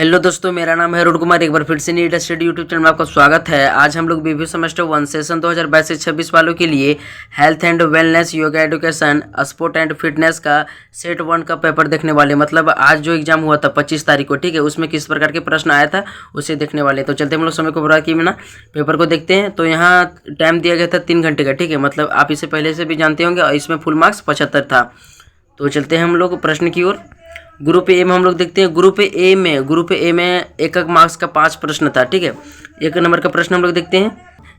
Hello दोस्तों, मेरा नाम है अरुण कुमार। एक बार फिर से नीट स्टडी यूट्यूब चैनल में आपका स्वागत है। आज हम लोग बीबीए सेमेस्टर 1 सेशन 2022 से 26 वालों के लिए health and wellness, yoga education, sport and fitness का सेट 1 का पेपर देखने वाले। मतलब आज जो एग्जाम हुआ था 25 तारीख को, ठीक है, उसमें किस प्रकार के प्रश्न आया था उसे देखने वाले। तो चलते हम लोग समय को बर्बाद किए बिना पेपर को देखते हैं। तो यहाँ टाइम दिया गया था 3 घंटे का, ठीक है, मतलब आप इसे पहले से भी जानते होंगे। और इसमें फुल मार्क्स 75 था। तो चलते हैं हम लोग प्रश्न की ओर। ग्रुप ए में हम लोग देखते हैं। ग्रुप ए में एक मार्क्स का 5 प्रश्न था, ठीक है। 1 नंबर का प्रश्न हम लोग देखते हैं।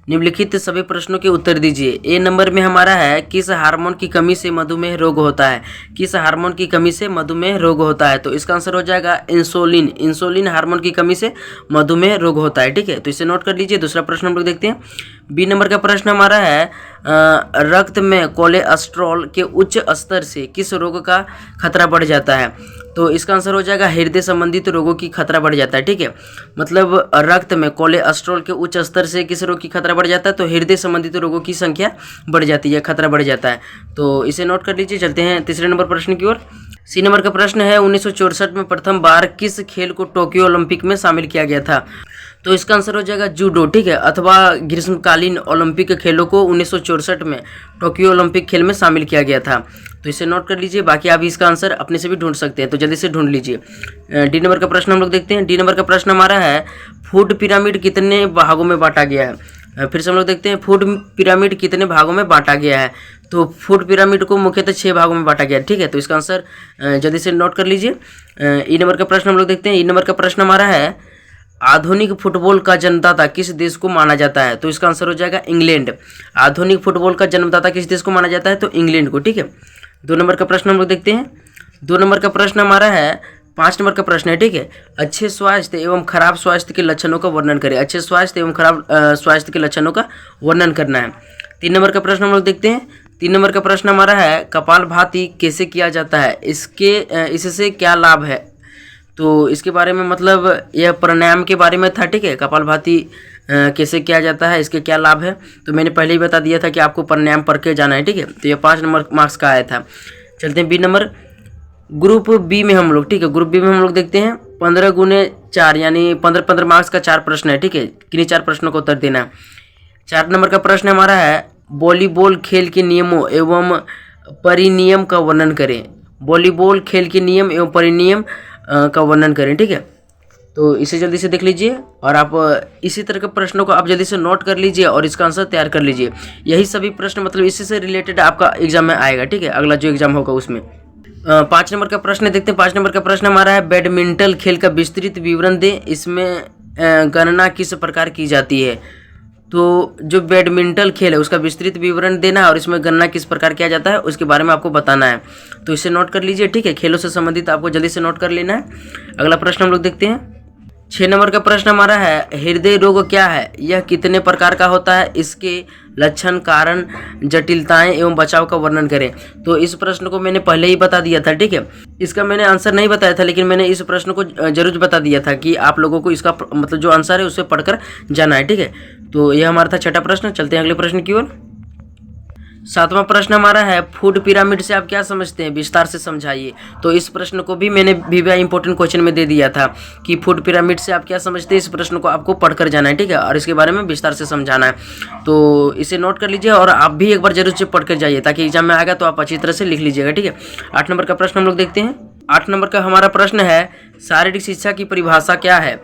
निम्नलिखित सभी प्रश्नों के उत्तर दीजिए। ए नंबर में हमारा है, किस हार्मोन की कमी से मधुमेह रोग होता है? किस हार्मोन की कमी से मधुमेह रोग होता है? तो इसका आंसर हो जाएगा इंसुलिन। इंसुलिन हार्मोन की कमी से मधुमेह रोग होता है, ठीक है। तो इसे नोट कर लीजिए। दूसरा प्रश्न हम लोग देखते हैं। बी नंबर का प्रश्न हमारा है, रक्त में कोलेस्ट्रॉल के उच्च स्तर से किस रोग का खतरा बढ़ जाता है? तो इसका आंसर हो जाएगा हृदय संबंधित रोगों की खतरा बढ़ जाता है, ठीक है। मतलब रक्त में कोलेस्ट्रॉल के उच्च स्तर से किस रोग की खतरा बढ़ जाता है? तो हृदय संबंधित रोगों की संख्या बढ़ जाती है, खतरा बढ़ जाता है। तो इसे नोट कर लीजिए। चलते हैं तीसरे नंबर प्रश्न की ओर। सी नंबर का प्रश्न है, 1964 में प्रथम बार किस खेल को टोक्यो ओलंपिक में शामिल किया गया था? तो इसका आंसर हो जाएगा जूडो, ठीक है, अथवा ग्रीष्मकालीन ओलंपिक खेलों को 1964 में टोक्यो ओलंपिक खेल में शामिल किया गया था। तो इसे नोट कर लीजिए। बाकी आप इसका आंसर अपने से भी ढूंढ सकते हैं, तो जल्दी से ढूंढ लीजिए। डी नंबर का प्रश्न हम लोग देखते हैं। डी नंबर का प्रश्न हमारा है, फूड पिरामिड कितने भागों में बांटा गया है? फिर से हम लोग देखते हैं, फूड पिरामिड कितने भागों में बांटा गया है? तो फूड पिरामिड को मुख्यतः 6 भागों में बांटा गया है, ठीक है। तो इसका आंसर जल्दी से नोट कर लीजिए। ई नंबर का प्रश्न हम लोग देखते हैं। ई नंबर का प्रश्न हमारा है, आधुनिक फुटबॉल का जन्मदाता किस देश को माना जाता है? तो इसका आंसर हो जाएगा इंग्लैंड। आधुनिक फुटबॉल का जन्मदाता किस देश को माना जाता है? तो इंग्लैंड को, ठीक है। 2 नंबर का प्रश्न हम लोग देखते हैं। 2 नंबर का प्रश्न हमारा है, 5 नंबर का प्रश्न है, ठीक है। अच्छे स्वास्थ्य एवं खराब स्वास्थ्य के लक्षणों का वर्णन करें। अच्छे स्वास्थ्य एवं खराब स्वास्थ्य के लक्षणों का वर्णन करना है। 3 नंबर का प्रश्न हम लोग देखते हैं। 3 नंबर का प्रश्न हमारा है, कपालभाति कैसे किया जाता है? इससे क्या लाभ है? तो इसके बारे में, मतलब यह प्राणायाम के बारे में था, ठीक है। कपालभाति कैसे किया जाता है, इसके क्या लाभ है? तो मैंने पहले ही बता दिया था कि आपको प्राणायाम पढ़ के जाना है, ठीक है। तो ये 5 नंबर मार्क्स का आया था। चलते हैं बी नंबर। ग्रुप बी में हम लोग, ठीक है, ग्रुप बी में हम लोग देखते हैं। 15 गुने 4 यानी 15 मार्क्स का 4 प्रश्न है, ठीक है। किन्हीं 4 प्रश्नों को उत्तर देना है। 4 नंबर का प्रश्न हमारा है, वॉलीबॉल खेल के नियमों एवं परिनियम का वर्णन करें। वॉलीबॉल खेल के नियम एवं परिनियम का वर्णन करें, ठीक है। तो इसे जल्दी से देख लीजिए और आप इसी तरह के प्रश्नों को आप जल्दी से नोट कर लीजिए और इसका आंसर तैयार कर लीजिए। यही सभी प्रश्न मतलब इसी से रिलेटेड आपका एग्जाम में आएगा, ठीक है, अगला जो एग्जाम होगा उसमें। 5 नंबर का प्रश्न देखते हैं। 5 नंबर का प्रश्न हमारा है, बैडमिंटन खेल का विस्तृत विवरण दें। इसमें गणना किस प्रकार की जाती है? तो जो बैडमिंटन खेल है उसका विस्तृत विवरण देना है और इसमें गणना किस प्रकार किया जाता है उसके बारे में आपको बताना है। तो इसे नोट कर लीजिए, ठीक है। खेलों से संबंधित आपको जल्दी से नोट कर लेना है। अगला प्रश्न हम लोग देखते हैं। 6 नंबर का प्रश्न हमारा है, हृदय रोग क्या है? यह कितने प्रकार का होता है? इसके लक्षण, कारण, जटिलताएं एवं बचाव का वर्णन करें। तो इस प्रश्न को मैंने पहले ही बता दिया था, ठीक है। इसका मैंने आंसर नहीं बताया था, लेकिन मैंने इस प्रश्न को जरूर बता दिया था कि आप लोगों को इसका मतलब जो आंसर है उसे पढ़कर जाना है, ठीक है। तो यह हमारा था 6ठा प्रश्न। चलते हैं अगले प्रश्न की ओर। 7वां प्रश्न हमारा है, फूड पिरामिड से आप क्या समझते हैं? विस्तार से समझाइए। तो इस प्रश्न को भी मैंने VVI इंपॉर्टेंट क्वेश्चन में दे दिया था कि फूड पिरामिड से आप क्या समझते हैं। इस प्रश्न को आपको पढ़कर जाना है, ठीक है, और इसके बारे में विस्तार से समझाना है। तो इसे नोट कर लीजिए और आप भी एक बार जरूर से पढ़ कर जाइए ताकि एग्जाम में आएगा तो आप अच्छी तरह से लिख लीजिएगा, ठीक है। 8 नंबर का प्रश्न हम लोग देखते हैं। 8 नंबर का हमारा प्रश्न है, शारीरिक शिक्षा की परिभाषा क्या है?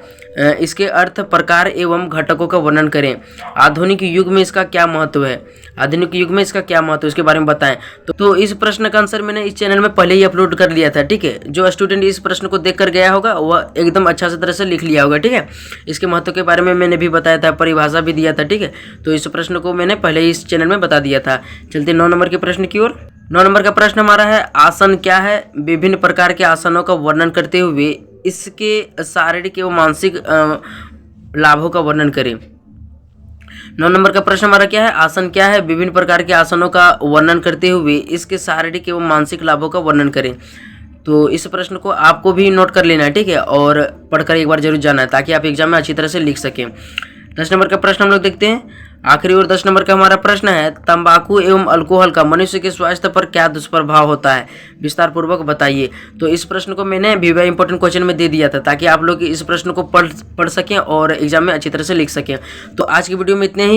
इसके अर्थ, प्रकार एवं घटकों का वर्णन करें। आधुनिक युग में इसका क्या महत्व है? आधुनिक युग में इसका क्या महत्व है इसके बारे में बताएं। तो इस प्रश्न का आंसर मैंने इस चैनल में पहले ही अपलोड कर लिया था, ठीक है। जो स्टूडेंट इस प्रश्न को देख कर गया होगा वह एकदम अच्छा से तरह से लिख लिया होगा, ठीक है। इसके महत्व के बारे में मैंने भी बताया था, परिभाषा भी दिया था, ठीक है। तो इस प्रश्न को मैंने पहले ही इस चैनल में बता दिया था। चलते 9 नंबर के प्रश्न की ओर। 9 नंबर का प्रश्न हमारा है, आसन क्या है? विभिन्न प्रकार के आसनों का वर्णन करते हुए इसके शारीरिक एवं मानसिक लाभों का वर्णन करें। 9 नंबर का प्रश्न हमारा क्या है, आसन क्या है? विभिन्न प्रकार के आसनों का वर्णन करते हुए इसके शारीरिक एवं मानसिक लाभों का वर्णन करें। तो इस प्रश्न को आपको भी नोट कर लेना है, ठीक है, और पढ़कर एक बार जरूर जाना है ताकि आप एग्जाम में अच्छी तरह से लिख सकें। 10 नंबर का प्रश्न हम लोग देखते हैं। आखिरी और 10 नंबर का हमारा प्रश्न है, तंबाकू एवं अल्कोहल का मनुष्य के स्वास्थ्य पर क्या दुष्प्रभाव होता है, विस्तार पूर्वक बताइए। तो इस प्रश्न को मैंने VVI इंपॉर्टेंट क्वेश्चन में दे दिया था ताकि आप लोग इस प्रश्न को पढ़ सकें और एग्जाम में अच्छी तरह से लिख सकें। तो आज की वीडियो में इतने ही।